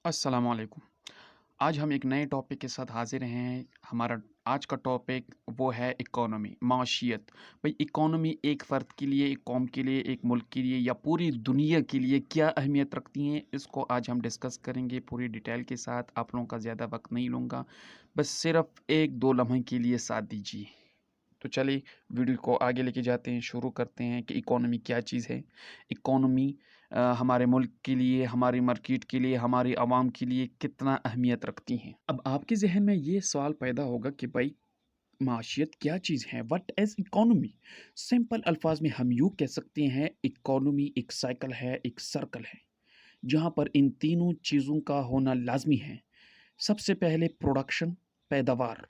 अस्सलाम वालेकुम। आज हम एक नए टॉपिक के साथ हाज़िर हैं। हमारा आज का टॉपिक वो है इकोनॉमी, माशियत। भई इकोनॉमी एक फ़र्द के लिए, एक कौम के लिए, एक मुल्क के लिए या पूरी दुनिया के लिए क्या अहमियत रखती हैं, इसको आज हम डिस्कस करेंगे पूरी डिटेल के साथ। आप लोगों का ज़्यादा वक़्त नहीं लूँगा, बस सिर्फ़ 1-2 लम्हे के लिए साथ दीजिए। तो चलिए वीडियो को आगे लेके जाते हैं, शुरू करते हैं कि इकोनॉमी क्या चीज़ है। इकोनॉमी हमारे मुल्क के लिए, हमारी मार्केट के लिए, हमारी आवाम के लिए कितना अहमियत रखती हैं। अब आपके ज़हन में ये सवाल पैदा होगा कि भाई माशियत क्या चीज़ है? What is economy? सिंपल अल्फाज में हम यूँ कह सकते हैं इकोनॉमी एक साइकिल है, एक सर्कल है, जहाँ पर इन तीनों चीज़ों का होना लाज़मी है। सबसे पहले प्रोडक्शन, पैदावार।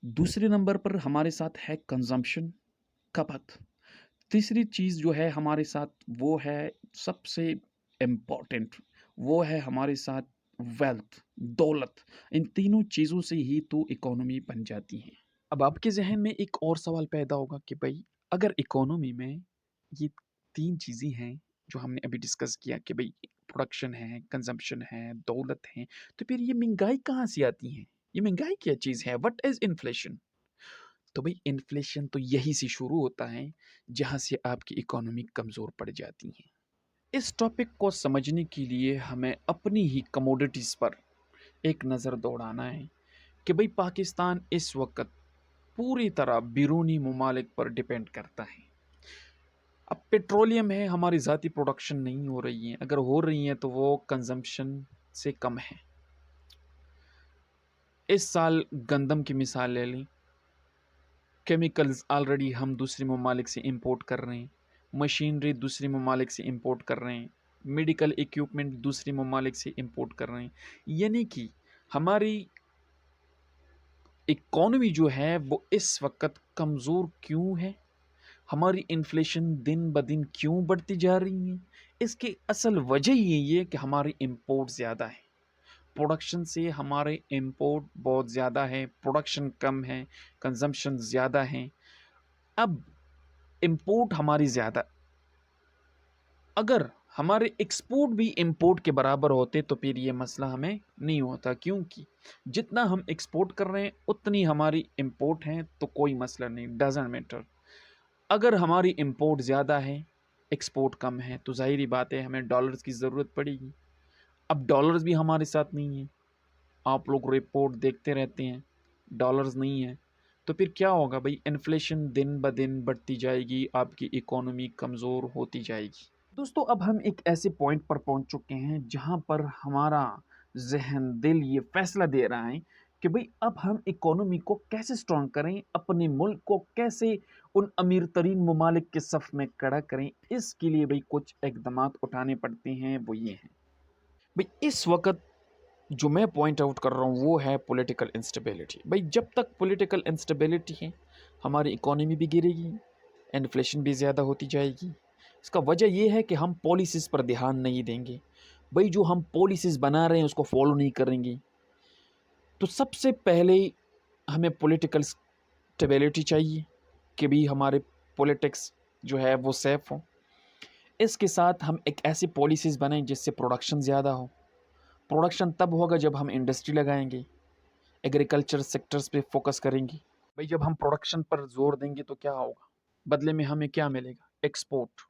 दूसरे नंबर पर हमारे साथ है कंज़म्पशन, खपत। तीसरी चीज़ जो है हमारे साथ वो है सबसे इम्पोर्टेंट, वो है हमारे साथ वेल्थ, दौलत। इन तीनों चीज़ों से ही तो इकोनॉमी बन जाती है। अब आपके ज़हन में एक और सवाल पैदा होगा कि भई अगर इकोनॉमी में ये 3 चीज़ें हैं जो हमने अभी डिस्कस किया कि भई प्रोडक्शन है, कंज़म्पशन है, दौलत है, तो फिर ये महँगाई कहाँ से आती है? ये महँगाई क्या चीज़ है? What is inflation? तो भई इन्फ्लेशन तो यहीं से शुरू होता है, जहाँ से आपकी इकोनॉमी कमज़ोर पड़ जाती है। इस टॉपिक को समझने के लिए हमें अपनी ही कमोडिटीज़ पर एक नज़र दौड़ाना है कि भई पाकिस्तान इस वक़्त पूरी तरह बैरूनी ममालिक पर डिपेंड करता है। अब पेट्रोलियम है, हमारी ज़ाती प्रोडक्शन नहीं हो रही है, अगर हो रही हैं तो वो कंज़म्पशन से कम है। इस साल गंदम की मिसाल ले लें, केमिकल्स ऑलरेडी हम दूसरे ममालिक से इम्पोर्ट कर रहे हैं, मशीनरी दूसरे ममालिक से इम्पोर्ट कर रहे हैं, मेडिकल इक्विपमेंट दूसरे ममालिक से इम्पोर्ट कर रहे हैं। यानी कि हमारी इकॉनमी जो है वो इस वक़्त कमज़ोर क्यों है? हमारी इन्फ्लेशन दिन ब दिन क्यों बढ़ती जा रही है? इसकी असल वजह यही है कि हमारी इम्पोर्ट ज़्यादा है। प्रोडक्शन से हमारे इम्पोर्ट बहुत ज़्यादा है, प्रोडक्शन कम है, कंज़म्पशन ज़्यादा है। अब इम्पोर्ट हमारी ज़्यादा, अगर हमारे एक्सपोर्ट भी इम्पोर्ट के बराबर होते तो फिर ये मसला हमें नहीं होता, क्योंकि जितना हम एक्सपोर्ट कर रहे हैं उतनी हमारी इम्पोर्ट हैं, तो कोई मसला नहीं, डज़न्ट मैटर। अगर हमारी इम्पोर्ट ज़्यादा है, एक्सपोर्ट कम है, तो ज़ाहिरी बात है हमें डॉलर्स की ज़रूरत पड़ेगी। अब डॉलर्स भी हमारे साथ नहीं है, आप लोग रिपोर्ट देखते रहते हैं, डॉलर्स नहीं है, तो फिर क्या होगा भाई? इन्फ्लेशन दिन ब दिन बढ़ती जाएगी, आपकी इकोनॉमी कमज़ोर होती जाएगी। दोस्तों अब हम एक ऐसे पॉइंट पर पहुंच चुके हैं जहां पर हमारा ज़हन, दिल ये फैसला दे रहा है कि भाई अब हम इकोनॉमी को कैसे स्ट्रॉन्ग करें, अपने मुल्क को कैसे उन अमीर तरीन ममालिक के सफ़ में खड़ा करें। इसके लिए भाई कुछ इक़दामात उठाने पड़ते हैं, वो ये हैं भाई इस वक्त जो मैं पॉइंट आउट कर रहा हूँ वो है पॉलिटिकल इंस्टेबिलिटी। भाई जब तक पॉलिटिकल इंस्टेबिलिटी है हमारी इकोनॉमी भी गिरेगी, इन्फ्लेशन भी ज़्यादा होती जाएगी। इसका वजह ये है कि हम पॉलिसीज़ पर ध्यान नहीं देंगे। भाई जो हम पॉलिसीज़ बना रहे हैं उसको फॉलो नहीं करेंगे। तो सबसे पहले हमें पॉलिटिकल स्टेबिलिटी चाहिए कि भी हमारे पॉलिटिक्स जो है वो सेफ़ हो। इसके साथ हम एक ऐसी पॉलिसीज़ बनाएं जिससे प्रोडक्शन ज़्यादा हो। प्रोडक्शन तब होगा जब हम इंडस्ट्री लगाएंगे, एग्रीकल्चर सेक्टर्स पे फोकस करेंगे। भाई जब हम प्रोडक्शन पर जोर देंगे तो क्या होगा? बदले में हमें क्या मिलेगा? एक्सपोर्ट।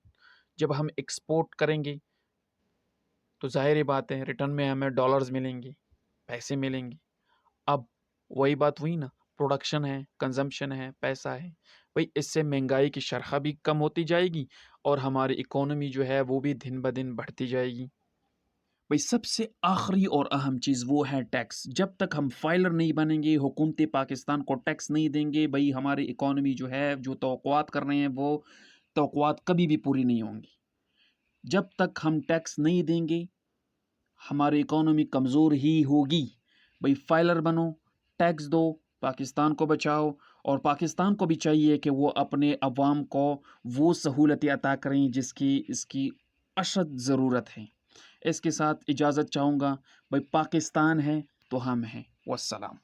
जब हम एक्सपोर्ट करेंगे तो ज़ाहिर बात है रिटर्न में हमें डॉलर्स मिलेंगे, पैसे मिलेंगे। अब वही बात हुई ना, प्रोडक्शन है, कंजम्पशन है, पैसा है। भाई इससे महंगाई की शरह भी कम होती जाएगी और हमारी इकोनॉमी जो है वो भी दिन ब दिन बढ़ती जाएगी। भाई सबसे आखिरी और अहम चीज़ वो है टैक्स। जब तक हम फाइलर नहीं बनेंगे, हुकूमत पाकिस्तान को टैक्स नहीं देंगे, भाई हमारी इकोनॉमी जो है जो तवक्कुआत कर रहे हैं वो तवक्कुआत कभी भी पूरी नहीं होंगी। जब तक हम टैक्स नहीं देंगे हमारी इकोनॉमी कमज़ोर ही होगी। भाई फाइलर बनो, टैक्स दो, पाकिस्तान को बचाओ और पाकिस्तान को भी चाहिए कि वो अपने अवाम को वो सहूलतें अता करें जिसकी इसकी अशद ज़रूरत है। इसके साथ इजाज़त चाहूँगा। भाई पाकिस्तान है तो हम हैं। वस्सलाम।